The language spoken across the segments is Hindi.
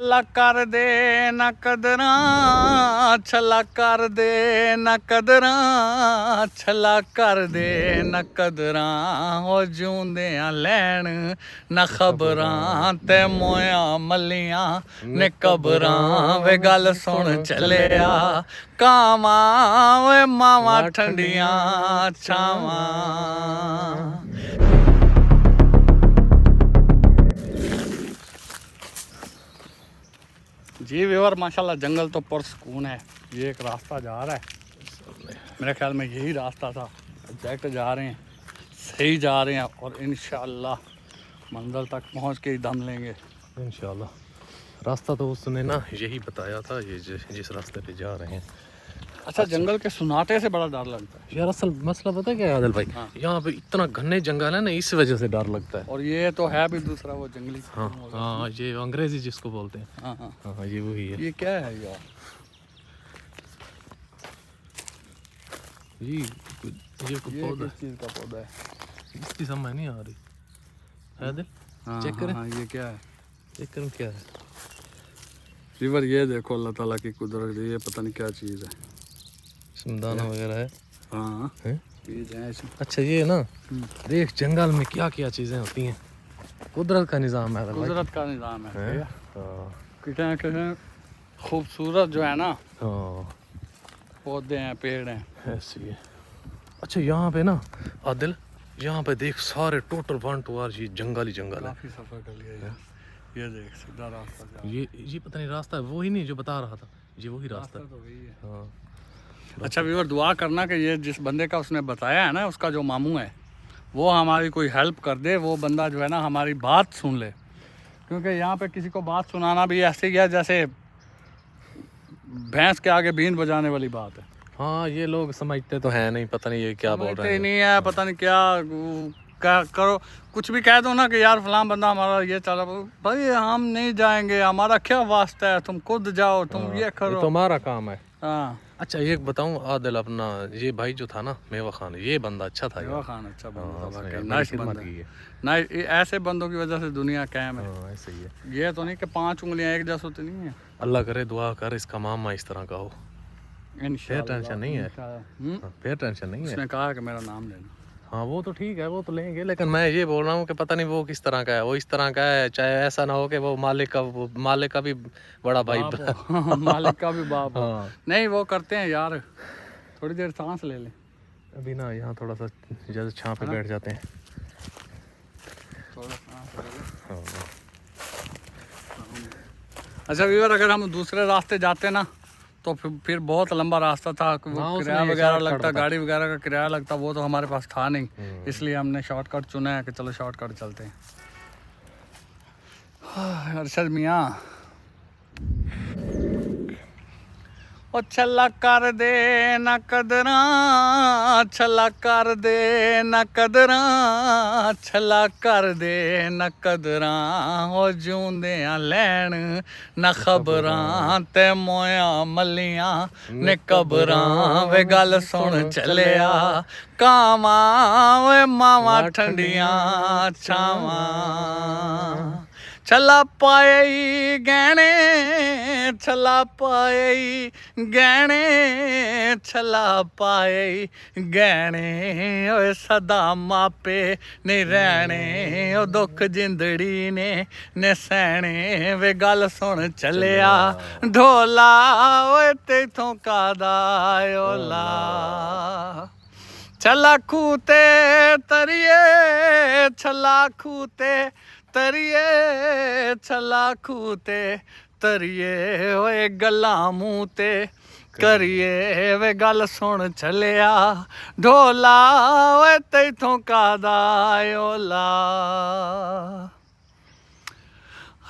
छला कर दे न कदरां, छला कर दे न कदरां, छला कर दे न कदरां, हो जूंदियां लैन न खबरां ते मोया मलियां ने कबरां। वे गल सुन चलिया कावां वे मावां ठंडियां छावां। जी व्यूअर माशाल्लाह जंगल तो पुरसकून है। ये एक रास्ता जा रहा है, मेरे ख्याल में यही रास्ता था। एग्जैक्ट जा रहे हैं, सही जा रहे हैं और इंशाल्लाह मंजिल तक पहुंच के ही दम लेंगे इंशाल्लाह। रास्ता तो उसने ना यही बताया था, ये जिस रास्ते पे जा रहे हैं। अच्छा, जंगल के सुनाटे से बड़ा डर लगता है यार। असल मसला पता क्या है आदिल भाई, हाँ। यहाँ पे इतना घने जंगल है ना, इस वजह से डर लगता है। और ये तो है भी दूसरा वो जंगली। हाँ हाँ, ये अंग्रेजी जिसको बोलते हैं। हाँ हाँ हाँ, ये वही है। ये क्या है यार? ये पौधा किस चीज़ का पौधा है? इसकी समझ नहीं आ रही है आदिल। हाँ, चेक करें। हाँ, ये क्या है? चेक करें क्या है। रिवर ये देखो, अल्लाह ताला की कुदरत, ये पता नहीं क्या चीज़ है। दाना वगैरह है। हाँ हैं? बीज हैं इसमें। अच्छा, ये ना देख जंगल में क्या क्या चीज़ें होती हैं। कुदरत का निज़ाम है भाई। कुदरत का निज़ाम है। हैं? कितने खूबसूरत जो है ना, हाँ, पौधे हैं, पेड़ हैं। ऐसी है। अच्छा, यहाँ पे ना आदिल, यहाँ पे देख सारे टोटल 1 to R ये जंगल ही जंगल है। काफी सफर कर लिया यार। ये देख सीधा रास्ता जा रहा है। ये पता नहीं रास्ता है वो ही नहीं जो बता रहा था, ये वही रास्ता है। तो वही है। हाँ। अच्छा व्यूअर, दुआ करना कि ये जिस बंदे का उसने बताया है ना, उसका जो मामू है, वो हमारी कोई हेल्प कर दे। वो बंदा जो है ना हमारी बात सुन ले, क्योंकि यहाँ पे किसी को बात सुनाना भी ऐसे ही है जैसे भैंस के आगे बीन बजाने वाली बात है। हाँ, ये लोग समझते तो हैं नहीं, पता नहीं ये क्या बोल रहे हैं। नहीं है, पता नहीं क्या करो, कुछ भी कह दो ना कि यार फलां बंदा हमारा ये चला, भाई हम नहीं जाएंगे, हमारा क्या वास्ता है, तुम खुद जाओ, तुम ये करो, ये तुम्हारा काम है। हाँ। अच्छा, एक बताऊं आदिल, अपना ये भाई जो था ना मेवा खान, ये बंदा अच्छा था। मेवा खान अच्छा बंदा था, उसने नाइस खिदमत बंदा की है। नाइस। ऐसे बंदों की वजह से दुनिया कायम है। हाँ, ऐसे ही है। ये तो नहीं कि 5 उंगलियां एक जैसे तो नहीं है। अल्लाह करे, दुआ कर इसका मामा इस तरह का हो। फिर टेंशन नहीं है। फिर टेंशन नहीं है। उसने कहा कि मेरा नाम लेना। हाँ, वो तो ठीक है, वो तो लेंगे, लेकिन मैं ये बोल रहा हूँ कि पता नहीं वो किस तरह का है। वो इस तरह का है, चाहे ऐसा ना हो कि वो मालिक का भी बड़ा भाई मालिक का भी बाप हो। हाँ। नहीं, वो करते हैं यार, थोड़ी देर सांस ले लें। अभी ना यहाँ थोड़ा सा जैसे छाँव पे बैठ जाते हैं। थोड़ा सांस ले लें। हाँ। अच्छा व्यूअर, अगर हम दूसरे रास्ते जाते ना तो फिर बहुत लंबा रास्ता था, किराया वगैरह लगता, गाड़ी वगैरह का किराया लगता, वो तो हमारे पास था नहीं। इसलिए हमने शॉर्टकट चुना है कि चलो शॉर्टकट चलते हैं। अरशद मियाँ, ओ छला कर दे न कदरां, छला कर दे न कदरां, छला कर दे न कदरां, हो जूंदियां लैन न खबरां ते मोया मलियां ने कबरां। वे गल सुन चलिया कावां वे मावां ठंडियां छावां। छला पाए गहने, छला पाए गहने, छला पाए गहने, ओए सदा मापे नहीं रहने, ओ दुख जिंदड़ी ने सहने। वे गल सुन चलिया ढोला, ओए तेथों कादा ओला। छला खूते तरिए, छला खूते तरिए, छला खूते तरिए, ओए गल्ला मूंह ते करिए। वे गल सुन चलिया ढोला, ओए तेथों कादा ओला।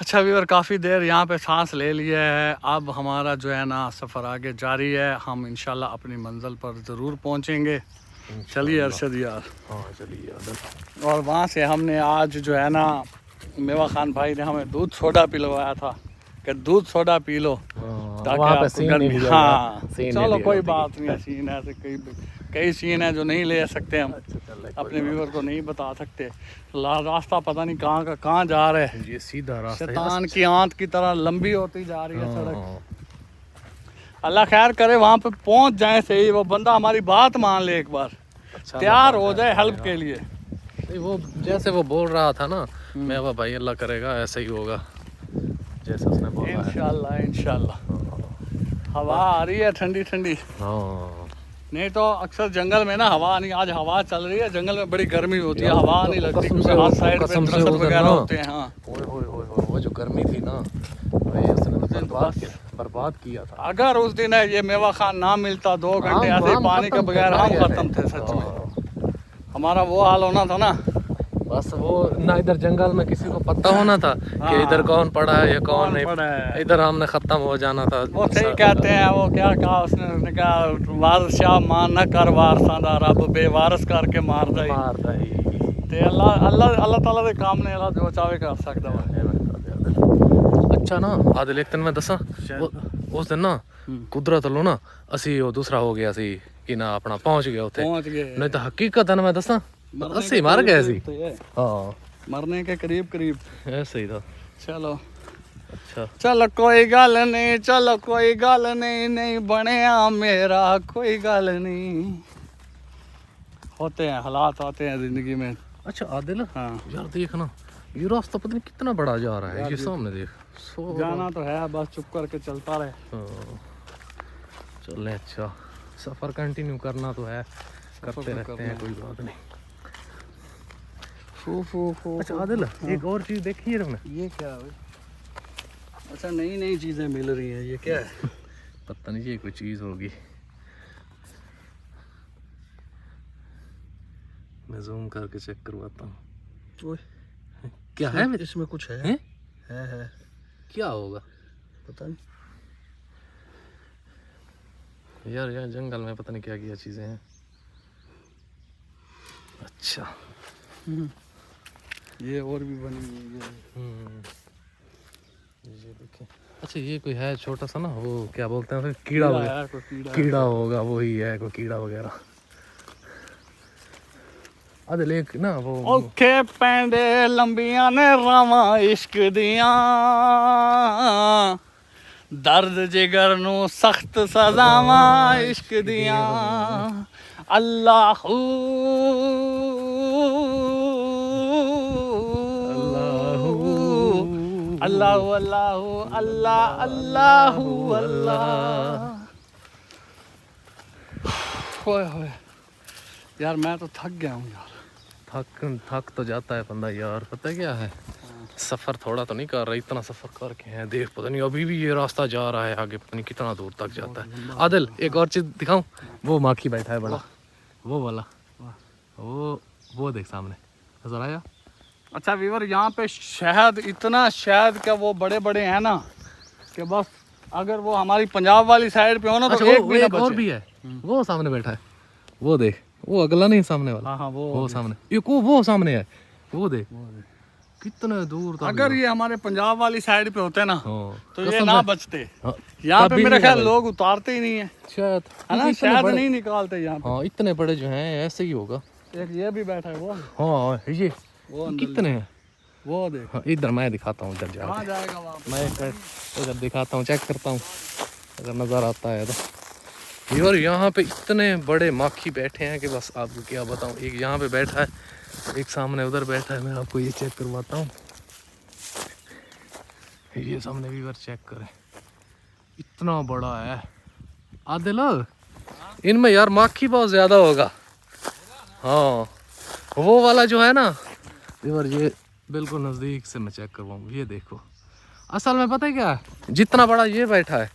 अच्छा व्यूअर, काफ़ी देर यहाँ पे सांस ले लिया है। अब हमारा जो है ना सफ़र आगे जारी है। हम इंशाल्लाह अपनी मंजिल पर ज़रूर पहुँचेंगे। चलिए अरशद यार। हाँ, चलिए। और वहाँ से हमने आज जो है ना, मेवा खान भाई ने हमें दूध सोडा पिलवाया था कि दूध सोडा पी लो ताकि आपको गर्मी। हाँ चलो कोई बात नहीं है, सीन ऐसे कई सीन है जो नहीं ले सकते हम, अच्छा चल रहा अपने व्यूअर को नहीं बता सकते। रास्ता पता नहीं कहाँ का कहाँ जा रहा है, है। ये सीधा रास्ता है। शैतान की आंत की तरह लंबी होती जा रही है हाँ, सड़क। हाँ। अल्लाह खैर करे वहाँ पे पहुँच जाए सही, वो बंदा हमारी बात मान ले एक बार, अच्छा तैयार हो जाए हेल्प के लिए। नहीं, वो जैसे वो बोल रहा था ना, मैं वो भाई अल्लाह करेगा ऐसा ही होगा जैसे उसने बोला है। इंशाल्लाह इंशाल्लाह। हवा आ रही है ठंडी ठंडी, हाँ नहीं तो अक्सर जंगल में ना हवा नहीं, आज हवा चल रही है, जंगल में बड़ी गर्मी होती है, यार, हवा नहीं लगती कसम क्योंकि से- हर साइड पे कसम से दरख्त उधर वगैरह ना- होते हैं। हाँ ओए वो जो गर्मी थी ना भाई, उसने तो बर्बाद किया था। अगर उस दिन है ये मेवा खान ना मिलता 2 घंटे ऐसे ही हम पानी के खत्म बगैर कर हम गए खत्म थे सच में, हाँ। हमारा वो हाल होना था ना। बस वो ना इधर जंगल में किसी को पता होना था कि इधर कौन पड़ा है या कौन नहीं पड़ा है। इधर हमने खत्म हो जाना था। वो सही कहते हैं, वो क्या कहा उसने कहा, वारशाह मान न कर वारसां दा रब बेवारस करके मार दई। मारदा ही ते अल्लाह ताला दे काम ने अल्लाह जो चाहे कर सकदा वा। अच्छा ना आदिल एक दिन मैं दसा उस दिन ना कुदरत लो ना असी वो दूसरा हो गया सी कि ना अपना पहुंच गया उथे, पहुंच गए, नहीं तो हकीकत है ना मैं दसा मरने असी के मर गए करीब सी। तो ये, हाँ मरने के करीब करीब। ऐसे ही था। चलो अच्छा चलो कोई गल नहीं, चलो कोई गल नहीं, नहीं बनया मेरा कोई गल नहीं। होते हैं हालात, आते हैं जिंदगी में। अच्छा आदिल हाँ यार देख ना ये रास्ता पता नहीं कितना बड़ा जा रहा है, ये सामने देख जाना तो है, बस चुप करके चलता रहे। हाँ, चलें। अच्छा सफ़र कंटिन्यू करना तो है, करते रहते हैं, कोई बात नहीं। फू फू फू। अच्छा आदिल एक और चीज़ देखी है तुमने? ये क्या है? अच्छा नई नई चीजें मिल रही हैं, ये क्या है? पता नहीं ये कोई चीज़ होगी, मैं जूम करके चेक करवाता हूँ। ओए, क्या है इसमें कुछ है? हैं? है क्या होगा पता नहीं। यार यार जंगल में पता नहीं क्या क्या चीज़ें हैं। अच्छा ये और भी बनी हुई है। ये देखें। अच्छा ये कोई है छोटा सा ना, वो क्या बोलते हैं उसे, कीड़ा वगैरह, है, कोई कीड़ा है। कीड़ा होगा वही है, कोई कीड़ा वगैरह। अरे लेक ना वो औखे पैंडे लंबियां ने रावां इश्क दियां, दर्द जिगर नू सख्त सजावां इश्क दियां। अल्लाहू अल्लाह अल्लाह अल्लाह अल्लाह अल्लाह। होए होए यार मैं तो थक गया हूँ यार। थक तो जाता है बंदा यार, पता है क्या है, सफ़र थोड़ा तो नहीं कर रहा, इतना सफ़र करके हैं। देख पता नहीं अभी भी ये रास्ता जा रहा है आगे, पता नहीं कितना दूर तक जाता है। आदिल एक और चीज़ दिखाऊं, वो माखी बैठा है बड़ा, वो वाला, वो देख सामने नजर आया। अच्छा वीवर यहाँ पे शहद, इतना शहद का वो बड़े बड़े हैं ना कि बस अगर वो हमारी पंजाब वाली साइड पे हो ना तो अच्छा, एक वो भी ना एक और बचे। भी है, वो सामने बैठा है, वो देख, वो अगला नहीं सामने वाला, हाँ हाँ वो सामने, एक वो सामने है, वो देख कितने दूर तक। अगर ये हमारे पंजाब वाली साइड पे होते ना हाँ, तो ये कसम ना से। बचते। हाँ, यहाँ पे कभी मेरे नहीं ख्याल है लोग उतारते ही नहीं है, शायद है ना, इतने शहद बड़े- नहीं निकालते यहाँ पे। हाँ इतने बड़े जो हैं ऐसे ही होगा। एक ये भी बैठा है वो हाँ वो अंदर कितने हैं। वो देख हाँ इधर मैं दिखाता हूँ, इधर कहाँ जा जाएगा वहाँ पे। मैं इधर दिखाता हूँ, चेक करता हूँ अगर नज़र आता है तो। यार यहाँ पे इतने बड़े माखी बैठे हैं कि बस आपको क्या बताऊँ। एक यहाँ पे बैठा है, एक सामने उधर बैठा है, मैं आपको ये चेक करवाता हूँ। ये सामने भी बार चेक करें, इतना बड़ा है। आदिल इनमें यार माखी बहुत ज़्यादा होगा। हाँ वो वाला जो है ना इधर, ये बिल्कुल नज़दीक से मैं चेक करवाऊँ, ये देखो। असल में पता है क्या है, जितना बड़ा ये बैठा है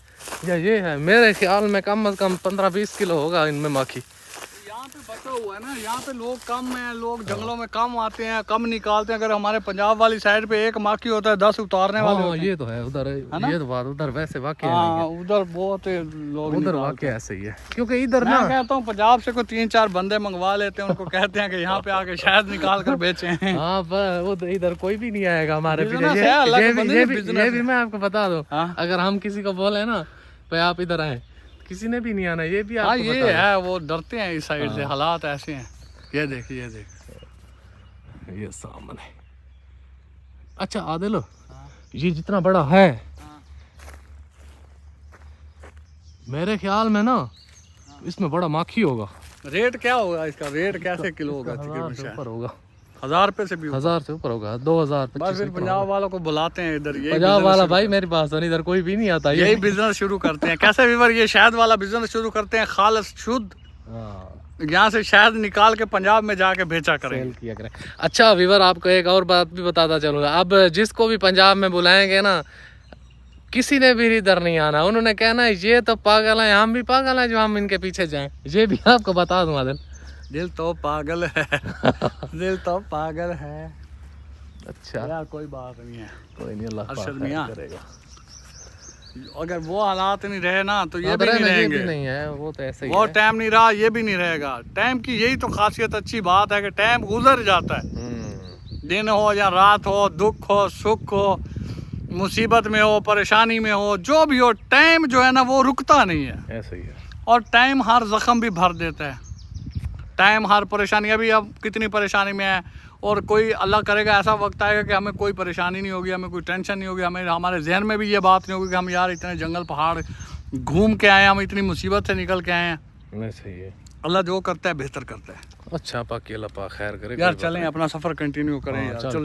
या ये है, मेरे ख्याल में कम से कम 15-20 किलो होगा इनमें माखी। यहाँ पे बचा हुआ है ना, यहाँ पे लोग कम हैं, लोग जंगलों में कम आते हैं, कम निकालते हैं। अगर हमारे पंजाब वाली साइड पे एक माखी होता है 10 उतारने वाले हाँ होते हैं। ये तो है उधर, ये तो बात उधर वैसे वाकई हाँ उधर बहुत लोग उधर निकालते वाकई हैं। ऐसे ही है, क्योंकि इधर मैं ना कहता हूँ पंजाब से कोई 3-4 बंदे मंगवा लेते हैं, उनको कहते हैं कि यहाँ पे आके शहद निकाल कर बेचे हैं। हाँ पर वो तो इधर कोई भी नहीं आएगा हमारे पीछे। Business है, अलग बंदे ये business भी मैं आपको बता दूं, हाँ? अगर हम किसी को बोले ना भाई आप इधर आए, किसी ने भी नहीं आना, ये भी हाँ आपको ये बता है, वो डरते हैं इस साइड से, हालात ऐसे हैं। ये देख ये देख। दें। ये सामने। अच्छा आदिल, ये जितना बड़ा है, मेरे ख्याल में ना इसमें बड़ा माखी होगा। रेट क्या होगा इसका? रेट कैसे किलो होगा? 1000 से ऊपर होगा, 1000 रुपए से भी ऊपर। 1000 से ऊपर होगा, 2000 बस फिर पंजाब वालों को बुलाते हैं इधर, ये पंजाब वाला भाई मेरे पास तो नहीं, इधर कोई भी नहीं आता। यही बिजनेस शुरू करते हैं। कैसे वीवर? ये शहद वाला बिजनेस शुरू करते हैं, खालिस शुद्ध, हाँ, यहाँ से शहद निकाल के पंजाब में जाके बेचा करें। सेल किया करें। अच्छा वीवर, आपको एक और बात भी बताता चलूंगा, अब जिसको भी पंजाब में बुलाएंगे ना, किसी ने भी इधर नहीं आना, उन्होंने कहना ये तो पागल है, हम भी पागल हैं जो हम इनके पीछे जाएं। ये भी आपको बता दूं आदिल। दिल तो पागल है दिल तो पागल है। अच्छा यार कोई बात नहीं है, कोई नहीं, अल्लाह पाक अरशद खैर मियां, करेगा। अगर वो हालात नहीं रहे ना तो ये हाँ, भी नहीं ये रहेंगे। भी नहीं है, वो तो ऐसे ही वो है। टाइम नहीं रहा, ये भी नहीं रहेगा। टाइम की यही तो खासियत, अच्छी बात है कि टाइम गुजर जाता है। दिन हो या रात हो, दुख हो सुख हो, मुसीबत में हो परेशानी में हो, जो भी हो, टाइम जो है ना वो रुकता नहीं है। ऐसे ही है। और टाइम हर जख्म भी भर देता है। टाइम हर परेशानी, अभी अब कितनी परेशानी में है, और कोई अल्लाह करेगा ऐसा वक्त आएगा कि हमें कोई परेशानी नहीं होगी, हमें कोई टेंशन नहीं होगी, हमें हमारे जहन में भी ये बात नहीं होगी कि हम यार इतने जंगल पहाड़ घूम के आए हैं, हम इतनी मुसीबत से निकल के आए हैं। नहीं सही है। अल्लाह जो करता है बेहतर करता है। अच्छा पाक अल्लाह पाक खैर करे। यार चलें अपना सफ़र कंटिन्यू करें हाँ, यार, चल चलो